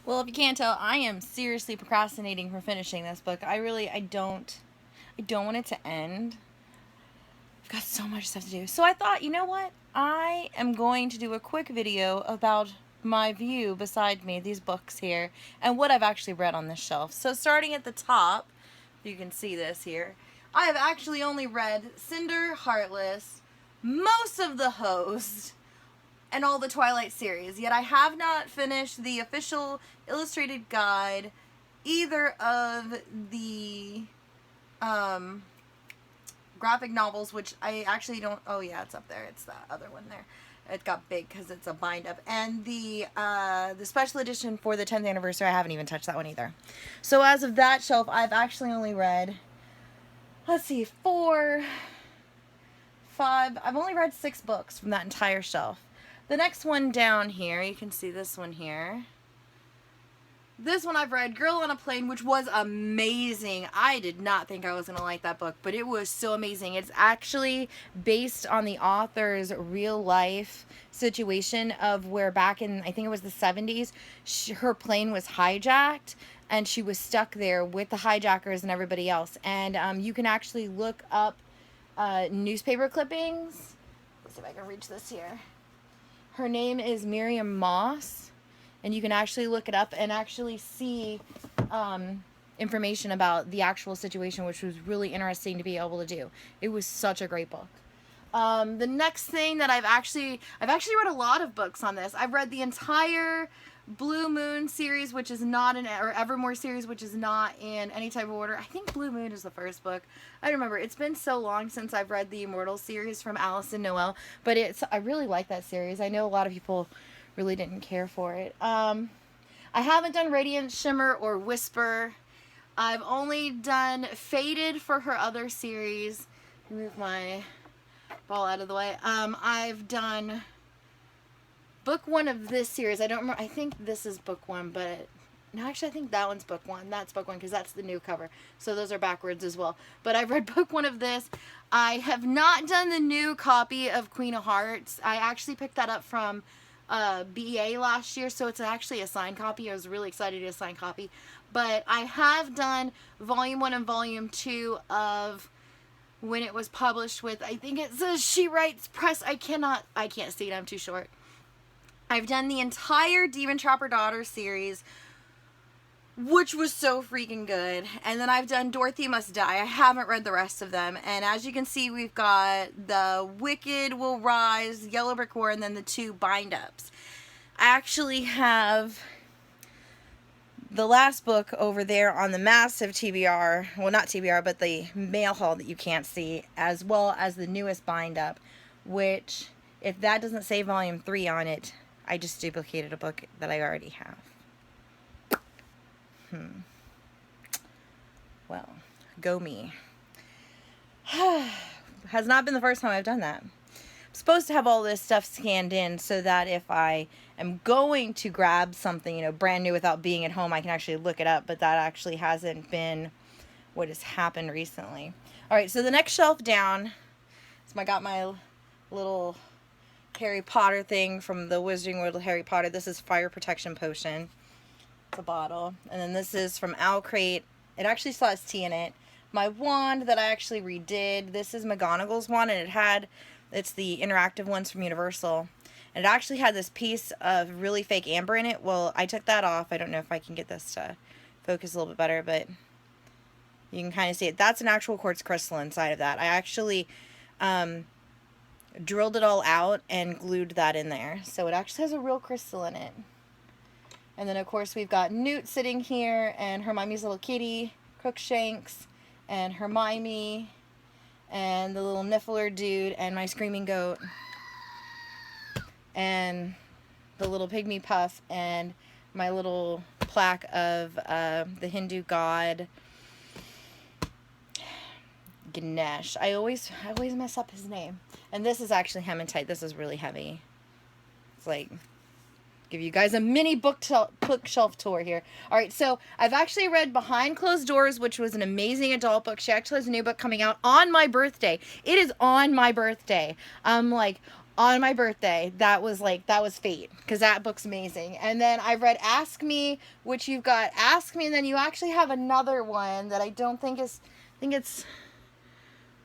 Well, if you can't tell, I am seriously procrastinating for finishing this book. I don't want it to end. I've got so much stuff to do. So I thought, you know what? I am going to do a quick video about my view beside me, these books here, and what I've actually read on this shelf. So starting at the top, you can see this here, I have actually only read Cinder, Heartless, most of The Host, and all the Twilight series, yet I have not finished the official illustrated guide, either of the graphic novels, which I actually don't, oh yeah, it's up there, it's that other one there. It got big because it's a bind up. And the special edition for the 10th anniversary, I haven't even touched that one either. So as of that shelf, I've actually only read, let's see, 4, 5, I've only read 6 books from that entire shelf. The next one down here, you can see this one here. This one I've read, Girl on a Plane, which was amazing. I did not think I was going to like that book, but it was so amazing. It's actually based on the author's real life situation of where back in, I think it was the 70s, her plane was hijacked and she was stuck there with the hijackers and everybody else. And you can actually look up newspaper clippings. Let's see if I can reach this here. Her name is Miriam Moss, and you can actually look it up and actually see information about the actual situation, which was really interesting to be able to do. It was such a great book. The next thing that I've actually read a lot of books on this. I've read the entire Blue Moon series, which is not in, or Evermore series, which is not in any type of order. I think Blue Moon is the first book. I remember, it's been so long since I've read the Immortal series from Alison Noel, but I really like that series. I know a lot of people really didn't care for it. I haven't done Radiant Shimmer or Whisper. I've only done Faded for her other series. Move my ball out of the way. I've done book 1 of this series. I don't remember. I think this is book 1, but no, actually I think that one's book 1. That's book 1 because that's the new cover. So those are backwards as well. But I've read book 1 of this. I have not done the new copy of Queen of Hearts. I actually picked that up from BEA last year, so it's actually a signed copy. I was really excited to get a signed copy. But I have done volume 1 and volume 2 of when it was published with, I think it says She Writes Press. I can't see it, I'm too short. I've done the entire Demon Trapper Daughter series, which was so freaking good. And then I've done Dorothy Must Die. I haven't read the rest of them. And as you can see, we've got The Wicked Will Rise, Yellow Brick War, and then the 2 bind-ups. I actually have the last book over there on the massive TBR, well, not TBR, but the mail haul that you can't see, as well as the newest bind-up, which, if that doesn't say volume 3 on it, I just duplicated a book that I already have. Well, go me. Has not been the first time I've done that. I'm supposed to have all this stuff scanned in so that if I am going to grab something, you know, brand new without being at home, I can actually look it up, but that actually hasn't been what has happened recently. All right, so the next shelf down, so I got my little Harry Potter thing from the Wizarding World of Harry Potter. This is Fire Protection Potion. It's a bottle. And then this is from Owl Crate. It actually still has tea in it. My wand that I actually redid. This is McGonagall's wand, and it's the interactive ones from Universal. And it actually had this piece of really fake amber in it. Well, I took that off. I don't know if I can get this to focus a little bit better, but you can kind of see it. That's an actual quartz crystal inside of that. I actually drilled it all out and glued that in there. So it actually has a real crystal in it. And then, of course, we've got Newt sitting here, and Hermione's little kitty, Crookshanks, and Hermione, and the little Niffler dude, and my screaming goat, and the little pygmy puff, and my little plaque of the Hindu god Ganesh. I always mess up his name. And this is actually hematite. This is really heavy. It's like, give you guys a mini bookshelf tour here. All right, so I've actually read Behind Closed Doors, which was an amazing adult book. She actually has a new book coming out on my birthday. It is on my birthday. I'm like on my birthday. That was fate, because that book's amazing. And then I read Ask Me, which you've got Ask Me, and then you actually have another one that I don't think is, I think it's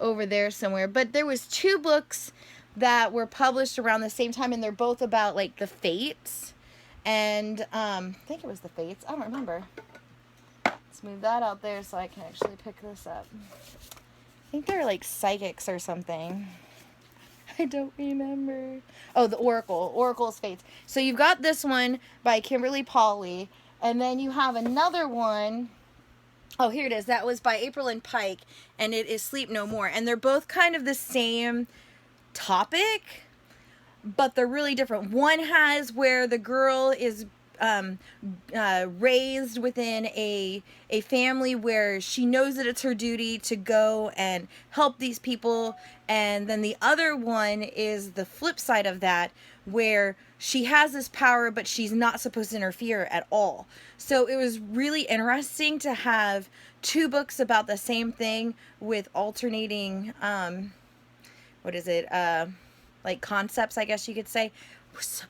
over there somewhere. But there was 2 books that were published around the same time, and they're both about like the fates. And I think it was the fates. I don't remember. Let's move that out there so I can actually pick this up. I think they're like psychics or something. I don't remember. Oh, the Oracle. Oracle's Fates. So you've got this one by Kimberly Polly, and then you have another one. Oh, here it is. That was by April and Pike, and it is Sleep No More. And they're both kind of the same topic, but they're really different. One has where the girl is raised within a family where she knows that it's her duty to go and help these people, and then the other one is the flip side of that, where she has this power but she's not supposed to interfere at all. So it was really interesting to have 2 books about the same thing with alternating like concepts, I guess you could say.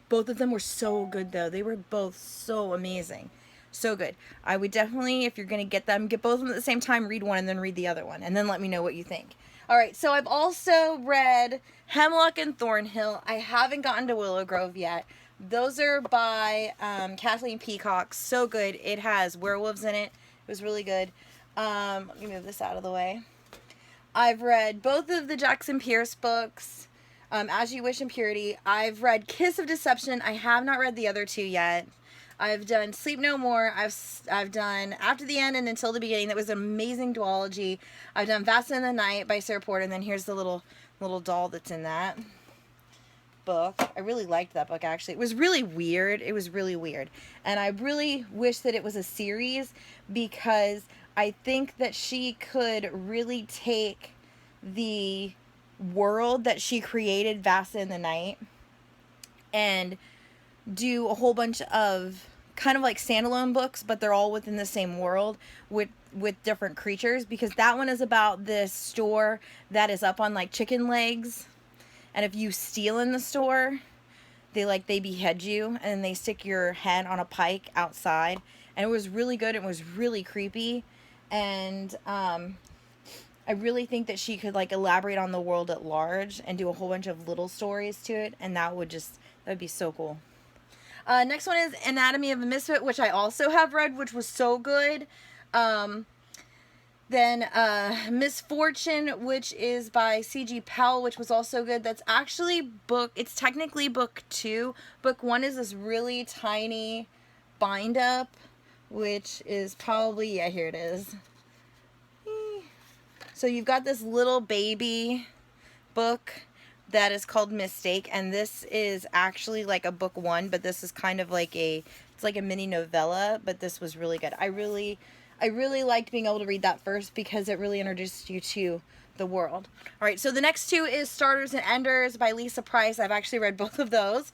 Both of them were so good, though. They were both so amazing. So good. I would definitely, if you're going to get them, get both of them at the same time, read one and then read the other one, and then let me know what you think. All right, so I've also read Hemlock and Thornhill. I haven't gotten to Willow Grove yet. Those are by Kathleen Peacock. So good. It has werewolves in it. It was really good. Let me move this out of the way. I've read both of the Jackson Pierce books. As You Wish and Purity. I've read Kiss of Deception. I have not read the other 2 yet. I've done Sleep No More. I've done After the End and Until the Beginning. That was an amazing duology. I've done Vast in the Night by Sarah Porter, and then here's the little doll that's in that book. I really liked that book, actually. It was really weird. And I really wish that it was a series, because I think that she could really take the world that she created, Vast in the Night, and do a whole bunch of kind of like standalone books, but they're all within the same world with different creatures, because that one is about this store that is up on like chicken legs, and if you steal in the store, they behead you, and they stick your head on a pike outside. And it was really good. It was really creepy, and I really think that she could like elaborate on the world at large and do a whole bunch of little stories to it, and that would be so cool. Next one is Anatomy of a Misfit, which I also have read, which was so good. Then Misfortune, which is by C.G. Powell, which was also good. That's actually it's technically book 2. Book 1 is this really tiny bind up, which is probably, yeah, here it is. So you've got this little baby book that is called Mistake, and this is actually like a book 1, but this is kind of like it's like a mini novella, but this was really good. I really liked being able to read that first, because it really introduced you to the world. All right, so the next 2 is Starters and Enders by Lisa Price. I've actually read both of those.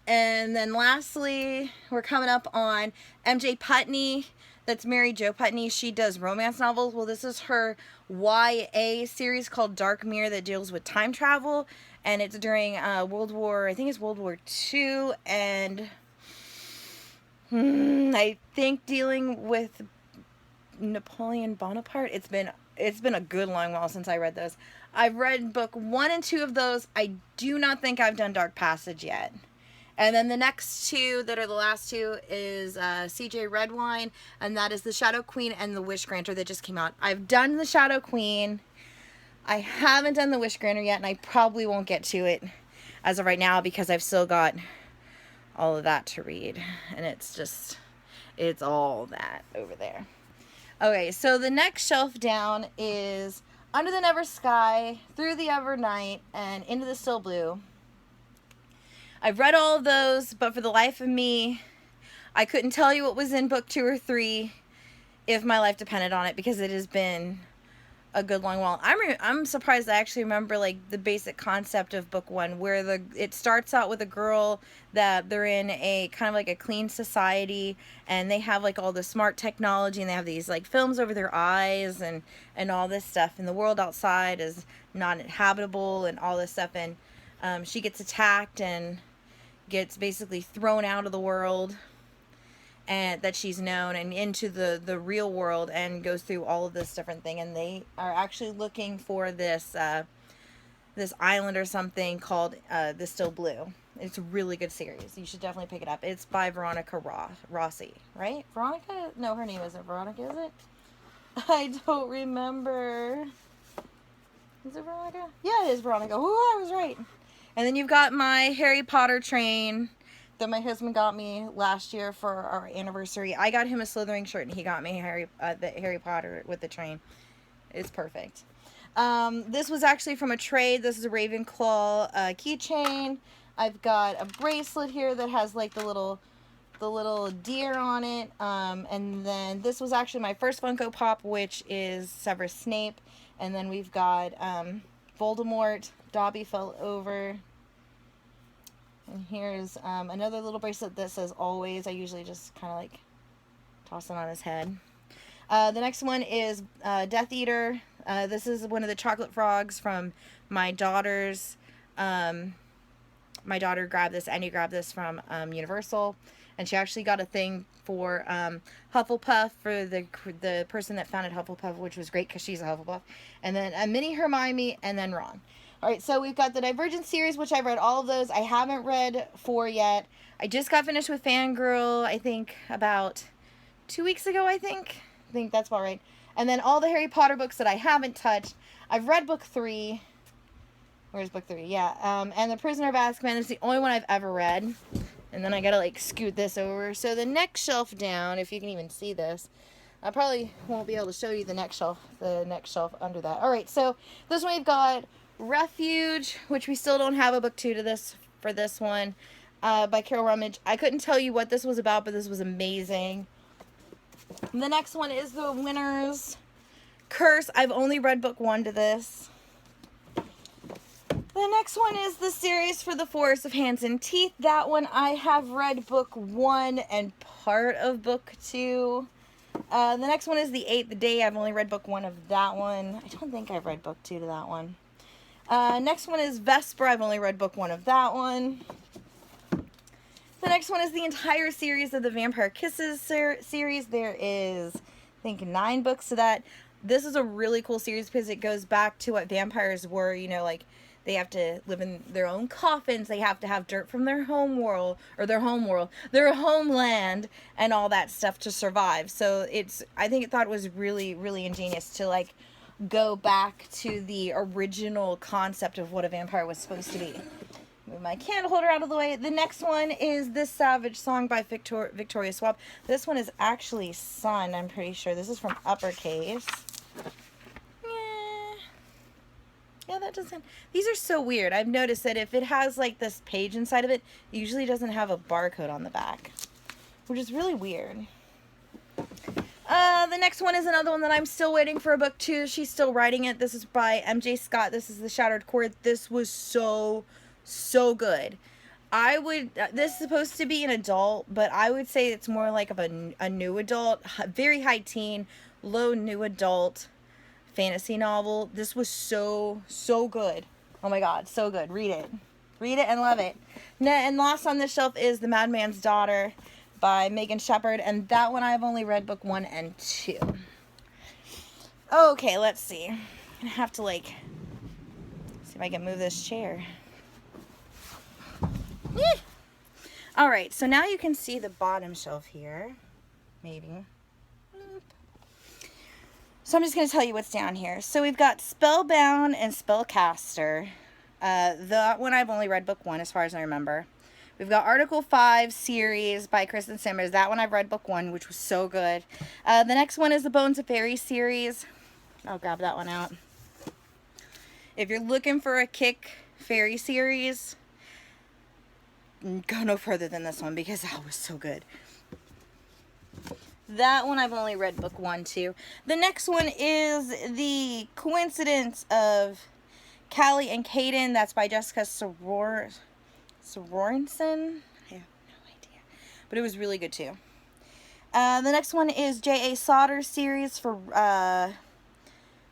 And then lastly, we're coming up on MJ Putney. That's Mary Jo Putney. She does romance novels. Well, this is her YA series called Dark Mirror that deals with time travel, and it's during World War II, and I think dealing with Napoleon Bonaparte. It's been a good long while since I read those. I've read book 1 and 2 of those. I do not think I've done Dark Passage yet. And then the next 2 that are the last 2 is CJ Redwine, and that is The Shadow Queen and The Wish Granter that just came out. I've done The Shadow Queen. I haven't done The Wish Granter yet, and I probably won't get to it as of right now, because I've still got all of that to read. And it's all that over there. Okay, so the next shelf down is Under the Never Sky, Through the Ever Night, and Into the Still Blue. I've read all of those, but for the life of me, I couldn't tell you what was in book 2 or 3 if my life depended on it, because it has been a good long while. I'm surprised I actually remember like the basic concept of book 1, where it starts out with a girl that they're in a kind of like a clean society, and they have like all the smart technology, and they have these like films over their eyes and all this stuff, and the world outside is not inhabitable and all this stuff. And She gets attacked and gets basically thrown out of the world and that she's known and into the real world, and goes through all of this different thing. And they are actually looking for this this island or something called the Still Blue. It's a really good series. You should definitely pick it up. It's by Veronica Rossi, right? Veronica? No, her name isn't Veronica, is it? I don't remember. Is it Veronica? Yeah, it is Veronica. Ooh, I was right. And then you've got my Harry Potter train that my husband got me last year for our anniversary. I got him a Slytherin shirt, and he got me the Harry Potter with the train. It's perfect. This was actually from a trade. This is a Ravenclaw keychain. I've got a bracelet here that has like the little deer on it. And then this was actually my first Funko Pop, which is Severus Snape. And then we've got Voldemort. Dobby fell over. And here's another little bracelet that says always. I usually just kind of like toss it on his head. The next one is Death Eater. This is one of the chocolate frogs from my daughter's. My daughter grabbed this. Annie grabbed this from Universal, and she actually got a thing for Hufflepuff for the person that founded Hufflepuff, which was great because she's a Hufflepuff. And then a mini Hermione, and then Ron. All right, so we've got the Divergent series, which I've read all of those. I haven't read 4 yet. I just got finished with Fangirl, I think, about 2 weeks ago, I think that's about right. And then all the Harry Potter books that I haven't touched. I've read book 3. Where's book 3? Yeah. And The Prisoner of Azkaban is the only one I've ever read. And then I gotta like scoot this over. So the next shelf down, if you can even see this, I probably won't be able to show you the next shelf under that. All right, so this one we've got Refuge, which we still don't have a book 2 to this for this one, by Carol Rummage. I couldn't tell you what this was about, but this was amazing. The next one is The Winner's Curse. I've only read book 1 to this. The next one is the series for The Forest of Hands and Teeth. That one I have read book 1 and part of book 2. The next one is The Eighth Day. I've only read book 1 of that one. I don't think I've read book 2 to that one. Next one is Vesper. I've only read book 1 of that one. The next one is the entire series of the Vampire Kisses series. There is, I think, 9 books to that. This is a really cool series because it goes back to what vampires were, you know, like they have to live in their own coffins. They have to have dirt from their their homeland, and all that stuff to survive. So I thought it was really, really ingenious to like go back to the original concept of what a vampire was supposed to be. Move my candle holder out of the way. The next one is This Savage Song by Victoria Schwab. This one is actually signed, I'm pretty sure. This is from Uppercase. Yeah, that doesn't... These are so weird. I've noticed that if it has, like, this page inside of it, it usually doesn't have a barcode on the back, which is really weird. The next one is another one that I'm still waiting for a book 2. She's still writing it. This is by M.J. Scott. This is The Shattered Chord. This was so good. This is supposed to be an adult, but I would say it's more like of a new adult, very high teen, low new adult fantasy novel. This was so good. Oh my god, so good. Read it and love it. And last on this shelf is The Madman's Daughter by Megan Shepherd, and that one I've only read book 1 and 2. Okay, let's see. I'm gonna have to see if I can move this chair. All right, so now you can see the bottom shelf here, maybe. So I'm just going to tell you what's down here. So we've got Spellbound and Spellcaster. That one I've only read book 1 as far as I remember. We've got Article 5 series by Kristen Simmers. That one I've read book 1, which was so good. The next one is the Bones of Fairy series. I'll grab that one out. If you're looking for a kick fairy series, go no further than this one because that was so good. That one I've only read book 1 too. The next one is The Coincidence of Callie and Caden. That's by Jessica Sorensen. I have no idea. But it was really good too. The next one is J.A. Sauter's series for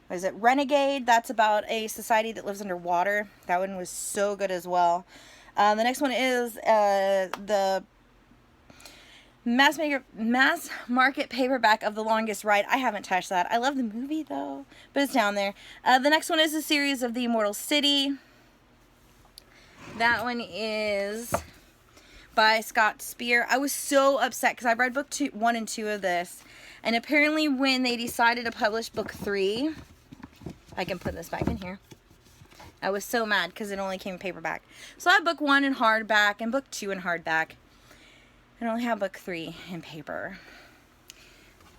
what is it, Renegade. That's about a society that lives underwater. That one was so good as well. The next one is the mass market paperback of The Longest Ride. I haven't touched that. I love the movie though, but it's down there. The next one is a series of The Immortal City. That one is by Scott Speer. I was so upset because I read book 1 and 2 of this, and apparently when they decided to publish book 3, I can put this back in here, I was so mad because it only came in paperback. So I have book 1 in hardback and book 2 in hardback. I only have book 3 in paper.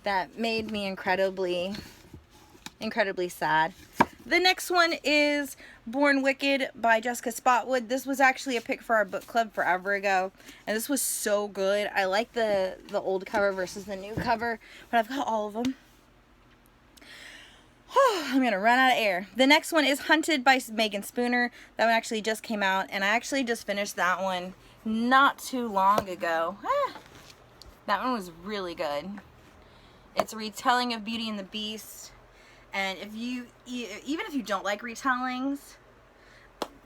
That made me incredibly sad. The next one is Born Wicked by Jessica Spotwood. This was actually a pick for our book club forever ago, and this was so good. I like the old cover versus the new cover, but I've got all of them. I'm gonna run out of air. The next one is Hunted by Megan Spooner. That one actually just came out, and I actually just finished that one not too long ago. That one was really good. It's a retelling of Beauty and the Beast. And if you, even if you don't like retellings,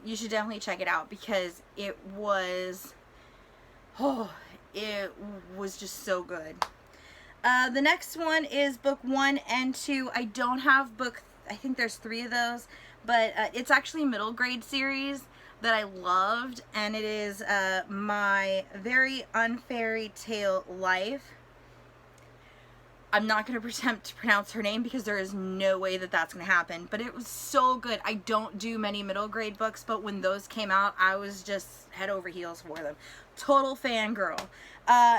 you should definitely check it out because it was just so good. The next one is book 1 and 2. I don't have I think there's 3 of those, but it's actually a middle grade series that I loved, and it is My Very Unfairy Tale Life. I'm not going to attempt to pronounce her name because there is no way that that's going to happen. But it was so good. I don't do many middle grade books, but when those came out, I was just head over heels for them. Total fangirl.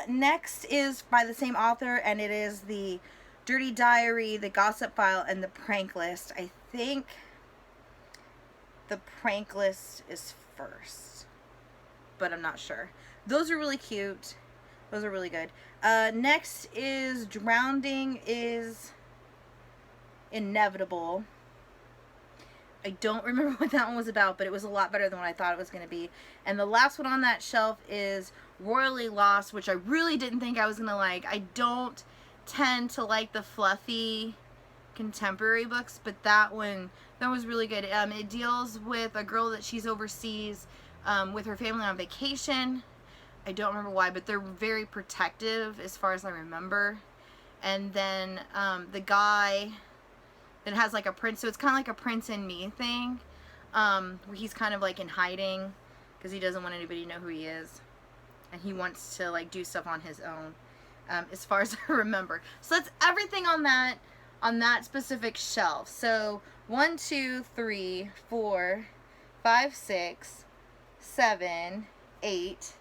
Next is by the same author, and it is The Dirty Diary, The Gossip File, and The Prank List. I think The Prank List is first, but I'm not sure. Those are really cute. Those are really good. Next is Drowning is Inevitable. I don't remember what that one was about, but it was a lot better than what I thought it was going to be. And the last one on that shelf is Royally Lost, which I really didn't think I was going to like. I don't tend to like the fluffy contemporary books, but that one was really good. It deals with a girl that she's overseas with her family on vacation. I don't remember why, but they're very protective as far as I remember. And then the guy that has like a prince, so it's kind of like a Prince and Me thing, where he's kind of like in hiding because he doesn't want anybody to know who he is, and he wants to like do stuff on his own, as far as I remember. So that's everything on that specific shelf. So 1, 2, 3, 4, 5, 6, 7, 8,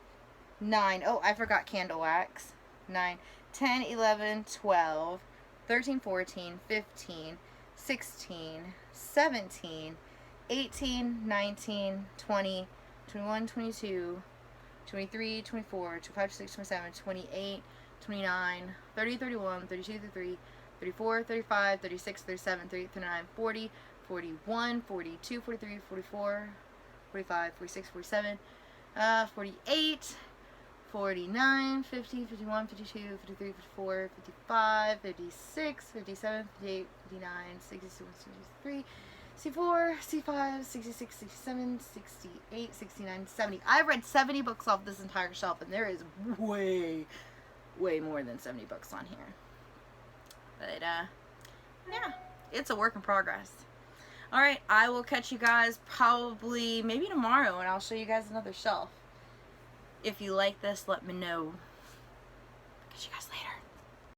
9. Oh, I forgot candle wax. 9, 10, 11, 12, 13, 14, 15, 16, 17, 18, 19, 20, 21, 22, 23, 24, 25, 26, 27, 28, 29, 30, 31, 32, 33, 34, 35, 36, 37, 38, 39, 40, 41, 42, 43, 44, 45, 46, 47, 48, 49, 50, 51, 52, 53, 54, 55, 56, 57, 58, 59, 60, 63, 64, 65, 66, 67, 68, 69, 70. I've read 70 books off this entire shelf, and there is way more than 70 books on here. But, yeah, it's a work in progress. Alright, I will catch you guys probably, maybe tomorrow, and I'll show you guys another shelf. If you like this, let me know. Catch you guys later.